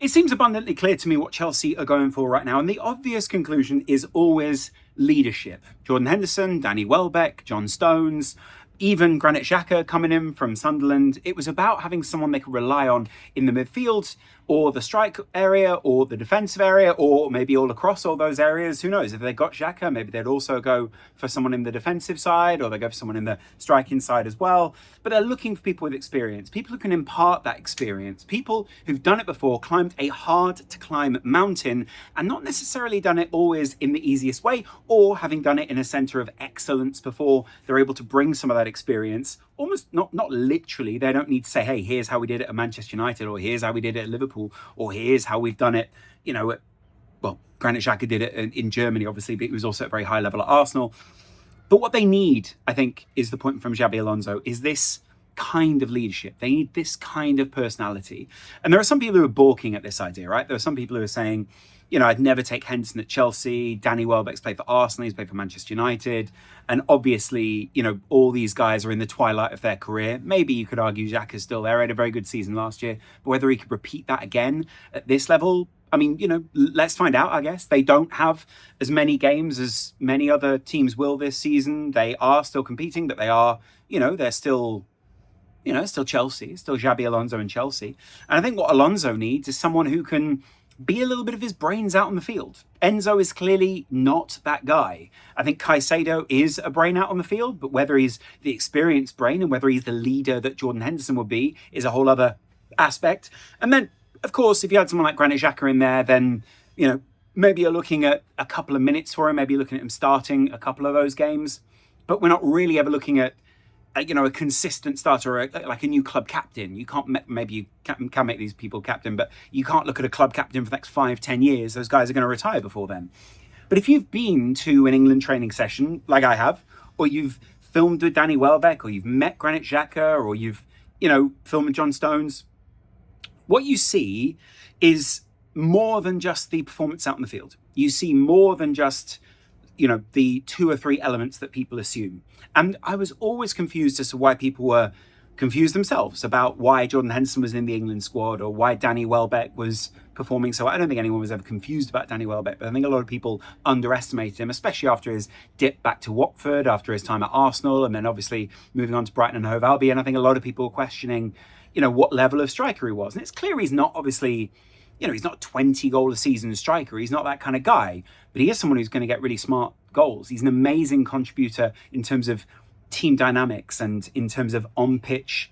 It seems abundantly clear to me what Chelsea are going for right now, and the obvious conclusion is always leadership. Jordan Henderson, Danny Welbeck, John Stones, even Granit Xhaka coming in from Sunderland. It was about having someone they could rely on in the midfield or the strike area or the defensive area or maybe all across all those areas. Who knows? If they got Xhaka, maybe they'd also go for someone in the defensive side or they go for someone in the striking side as well. But they're looking for people with experience, people who can impart that experience, people who've done it before, climbed a hard to climb mountain and not necessarily done it always in the easiest way, or having done it in a center of excellence before, they're able to bring some of that experience, almost not literally. They don't need to say, hey, here's how we did it at Manchester United, or here's how we did it at Liverpool, or here's how we've done it, Granit Xhaka did it in Germany, obviously, but it was also at a very high level at Arsenal. But what they need, I think, is the point from Xabi Alonso, is this kind of leadership. They need this kind of personality. And there are some people who are balking at this idea, right? There are some people who are saying, I'd never take Henderson at Chelsea. Danny Welbeck's played for Arsenal. He's played for Manchester United. And obviously, all these guys are in the twilight of their career. Maybe you could argue Xhaka's still there. He had a very good season last year. But whether he could repeat that again at this level, let's find out, I guess. They don't have as many games as many other teams will this season. They are still competing, but they are, they're still still Chelsea, still Xabi Alonso and Chelsea. And I think what Alonso needs is someone who can be a little bit of his brains out on the field. Enzo is clearly not that guy. I think Caicedo is a brain out on the field, but whether he's the experienced brain and whether he's the leader that Jordan Henderson would be is a whole other aspect. And then, of course, if you had someone like Granit Xhaka in there, then, maybe you're looking at a couple of minutes for him, maybe you're looking at him starting a couple of those games. But we're not really ever looking at a consistent starter, like a new club captain. You can't, maybe you can make these people captain, but you can't look at a club captain for the next 5-10 years. Those guys are going to retire before then. But if you've been to an England training session, like I have, or you've filmed with Danny Welbeck, or you've met Granit Xhaka, or you've, filmed with John Stones, what you see is more than just the performance out in the field. You see more than just the 2 or 3 elements that people assume. And I was always confused as to why people were confused themselves about why Jordan Henderson was in the England squad or why Danny Welbeck was performing so. I don't think anyone was ever confused about Danny Welbeck, but I think a lot of people underestimated him, especially after his dip back to Watford, after his time at Arsenal, and then obviously moving on to Brighton and Hove Albion. I think a lot of people were questioning, what level of striker he was. And it's clear he's not obviously, he's not a 20 goal a season striker. He's not that kind of guy, but he is someone who's going to get really smart goals. He's an amazing contributor in terms of team dynamics and in terms of on-pitch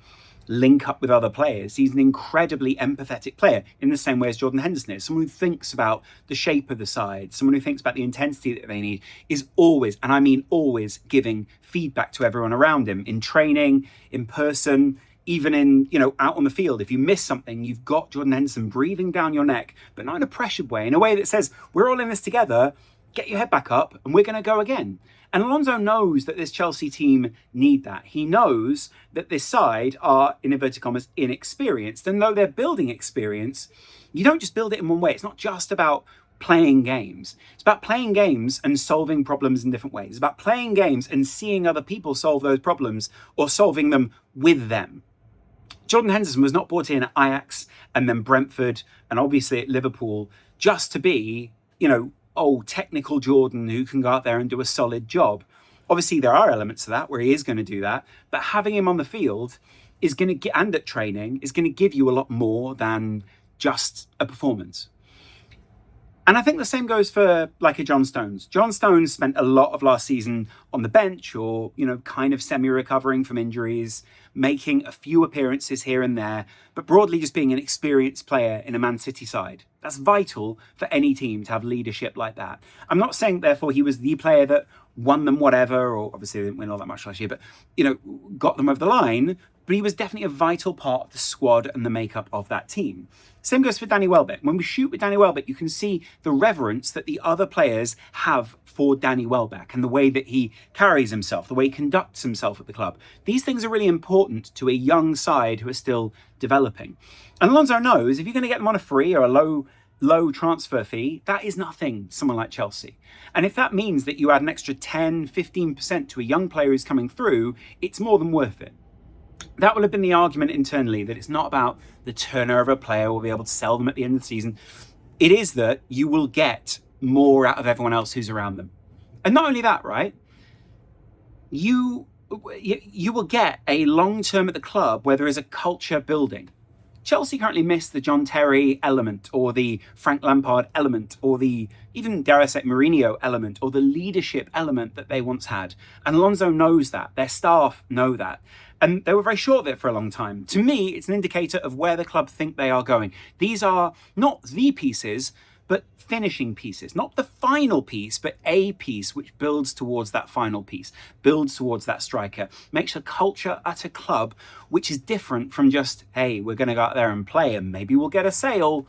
link up with other players. He's an incredibly empathetic player in the same way as Jordan Henderson is. Someone who thinks about the shape of the side, someone who thinks about the intensity that they need, is always, and I mean always, giving feedback to everyone around him in training, in person, even in, out on the field. If you miss something, you've got Jordan Henderson breathing down your neck, but not in a pressured way, in a way that says, we're all in this together, get your head back up, and we're going to go again. And Alonso knows that this Chelsea team need that. He knows that this side are, in inverted commas, inexperienced. And though they're building experience, you don't just build it in one way. It's not just about playing games. It's about playing games and solving problems in different ways. It's about playing games and seeing other people solve those problems or solving them with them. Jordan Henderson was not brought in at Ajax and then Brentford and obviously at Liverpool just to be, technical Jordan who can go out there and do a solid job. Obviously, there are elements of that where he is going to do that, but having him on the field is going to get, and at training, is going to give you a lot more than just a performance. And I think the same goes for like a John Stones. John Stones spent a lot of last season on the bench or, kind of semi-recovering from injuries, making a few appearances here and there, but broadly just being an experienced player in a Man City side. That's vital for any team to have leadership like that. I'm not saying, therefore, he was the player that won them whatever, or obviously they didn't win all that much last year, but, got them over the line. But he was definitely a vital part of the squad and the makeup of that team. Same goes for Danny Welbeck. When we shoot with Danny Welbeck, you can see the reverence that the other players have for Danny Welbeck and the way that he carries himself, the way he conducts himself at the club. These things are really important to a young side who are still developing. And Alonso knows if you're going to get them on a free or a low transfer fee, that is nothing to someone like Chelsea. And if that means that you add an extra 10, 15% to a young player who's coming through, it's more than worth it. That will have been the argument internally, that it's not about the turnover of a player, we'll be able to sell them at the end of the season. It is that you will get more out of everyone else who's around them. And not only that, right? You will get a long term at the club where there is a culture building. Chelsea currently miss the John Terry element, or the Frank Lampard element, or the, even dare I say, Mourinho element, or the leadership element that they once had. And Alonso knows that. Their staff know that. And they were very short of it for a long time. To me, it's an indicator of where the club think they are going. These are not the pieces, but finishing pieces. Not the final piece, but a piece which builds towards that final piece, builds towards that striker, makes a culture at a club which is different from just, hey, we're going to go out there and play and maybe we'll get a sale.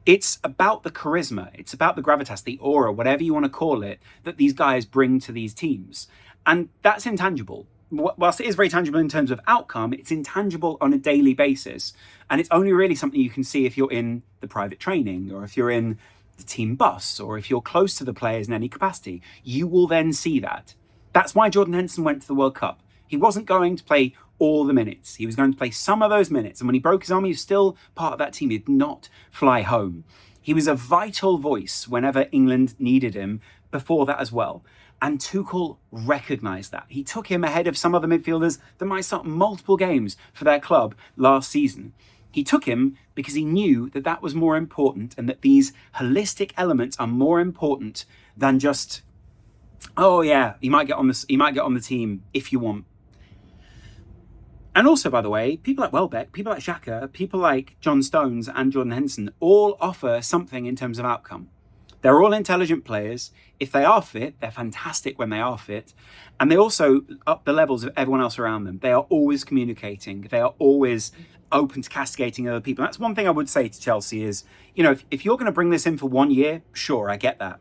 It's about the charisma, it's about the gravitas, the aura, whatever you want to call it, that these guys bring to these teams. And that's intangible. Whilst it is very tangible in terms of outcome, it's intangible on a daily basis. And it's only really something you can see if you're in the private training, or if you're in the team bus, or if you're close to the players in any capacity. You will then see that. That's why Jordan Henderson went to the World Cup. He wasn't going to play all the minutes. He was going to play some of those minutes. And when he broke his arm, he was still part of that team. He did not fly home. He was a vital voice whenever England needed him before that as well. And Tuchel recognised that. He took him ahead of some other midfielders that might start multiple games for their club last season. He took him because he knew that that was more important, and that these holistic elements are more important than just, oh yeah, he might get on the team if you want. And also, by the way, people like Welbeck, people like Xhaka, people like John Stones and Jordan Henderson all offer something in terms of outcome. They're all intelligent players. If they are fit, they're fantastic when they are fit. And they also up the levels of everyone else around them. They are always communicating. They are always open to castigating other people. That's one thing I would say to Chelsea is, if you're going to bring this in for 1 year, sure, I get that.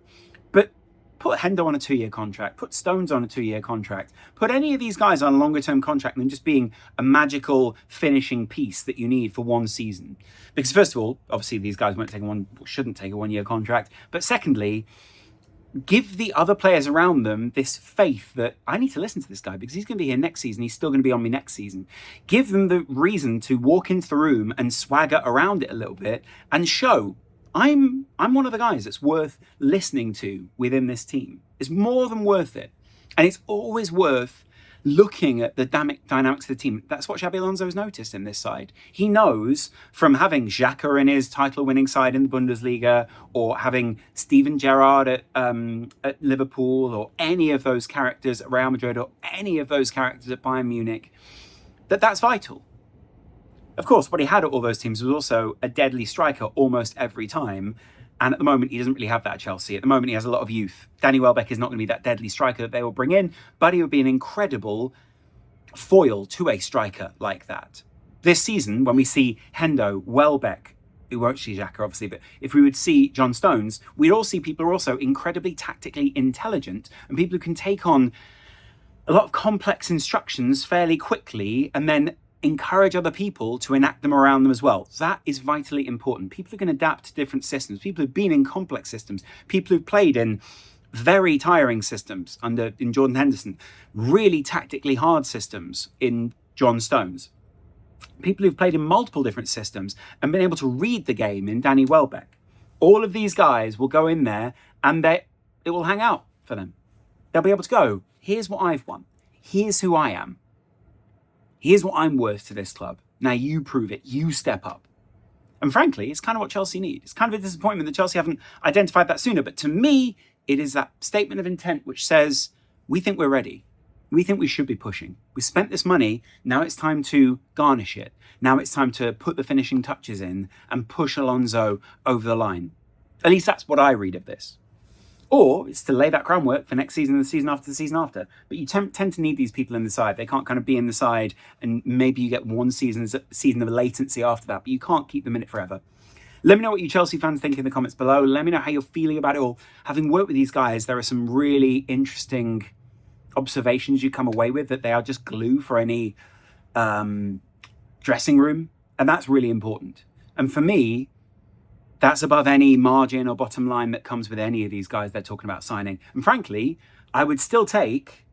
But put Hendo on a 2-year contract, put Stones on a 2-year contract, put any of these guys on a longer term contract than just being a magical finishing piece that you need for one season. Because first of all, obviously these guys shouldn't take a 1-year contract. But secondly, give the other players around them this faith that I need to listen to this guy because he's going to be here next season. He's still going to be on me next season. Give them the reason to walk into the room and swagger around it a little bit and show, I'm one of the guys that's worth listening to within this team. It's more than worth it. And it's always worth looking at the dynamics of the team. That's what Xabi Alonso has noticed in this side. He knows from having Xhaka in his title-winning side in the Bundesliga, or having Steven Gerrard at Liverpool, or any of those characters at Real Madrid, or any of those characters at Bayern Munich, that's vital. Of course, what he had at all those teams was also a deadly striker almost every time. And at the moment, he doesn't really have that at Chelsea. At the moment, he has a lot of youth. Danny Welbeck is not going to be that deadly striker that they will bring in, but he would be an incredible foil to a striker like that. This season, when we see Hendo, Welbeck, we won't see Xhaka, obviously, but if we would see John Stones, we'd all see people who are also incredibly tactically intelligent and people who can take on a lot of complex instructions fairly quickly and then encourage other people to enact them around them as well. That is vitally important. People who can adapt to different systems, people who've been in complex systems, people who've played in very tiring systems in Jordan Henderson, really tactically hard systems in John Stones, people who've played in multiple different systems and been able to read the game in Danny Welbeck. All of these guys will go in there and it will hang out for them. They'll be able to go, here's what I've won. Here's who I am. Here's what I'm worth to this club. Now you prove it. You step up. And frankly, it's kind of what Chelsea need. It's kind of a disappointment that Chelsea haven't identified that sooner. But to me, it is that statement of intent which says, we think we're ready. We think we should be pushing. We spent this money. Now it's time to garnish it. Now it's time to put the finishing touches in and push Alonso over the line. At least that's what I read of this. Or it's to lay that groundwork for next season and the season after the season after. But you tend to need these people in the side. They can't kind of be in the side and maybe you get one season of latency after that, but you can't keep them in it forever. Let me know what you Chelsea fans think in the comments below. Let me know how you're feeling about it all. Having worked with these guys, there are some really interesting observations you come away with, that they are just glue for any dressing room. And that's really important. And for me, that's above any margin or bottom line that comes with any of these guys they're talking about signing. And frankly, I would still take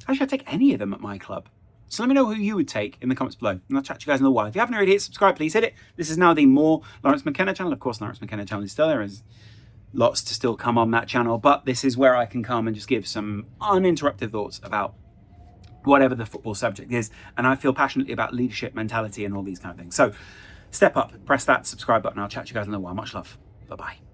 any of them at my club. So let me know who you would take in the comments below, and I'll chat to you guys in a while. If you haven't already hit subscribe, please hit it. This is now the More Laurence McKenna channel. Of course, Laurence McKenna channel is still there. There's lots to still come on that channel, but this is where I can come and just give some uninterrupted thoughts about whatever the football subject is, and I feel passionately about leadership, mentality, and all these kind of things. So step up, press that subscribe button. I'll chat to you guys in a while. Much love. Bye-bye.